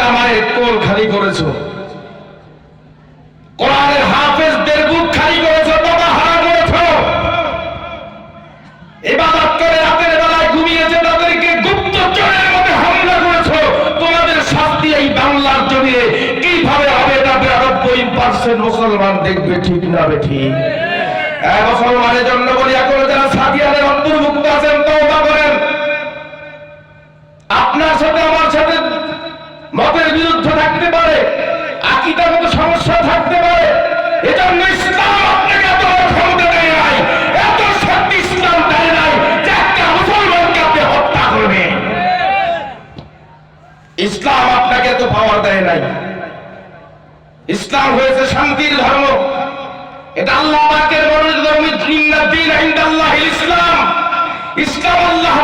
হাজারটা মায়ের কোল খালি করেছো, কোরআনের হাফেজদের বুক খালি করেছো, বাবা হারা করেছো, ইবাদত করে রাতের বেলায় ঘুমিয়েছে তাদেরকে গুপ্তচরের মধ্যে হামলা করেছো। তোমাদের শাস্তি এই বাংলার জমিনে কিভাবে হবে তা ৯২% মুসলমান দেখবে, ঠিক না ঠিক? মুসলমানের জন্য বলি, এখন যারা সাদিয়াদের অন্তর্ভুক্ত আছেন তওবা করেন। আপনার সাথে আমার সাথে মতের বিরুদ্ধে থাকতে পারে, আকীদাগত সমস্যা থাকতে পারে, এজন্য ইসলাম আপনাকে এত ক্ষমতা দেয় নাই, এত শক্তি ইসলাম দেয় নাই যে একটা মুসলমানকে আপনি হত্যা করবেন। ইসলাম আপনাকে এত পাওয়ার দেয় নাই। ইসলাম হয়েছে শান্তির ধর্ম, এটা আল্লাহ পাকের মনোনীত ধর্ম। ইন্নাদ দীনা ইনদাল্লাহিল ইসলাম। ইসলাম আল্লাহ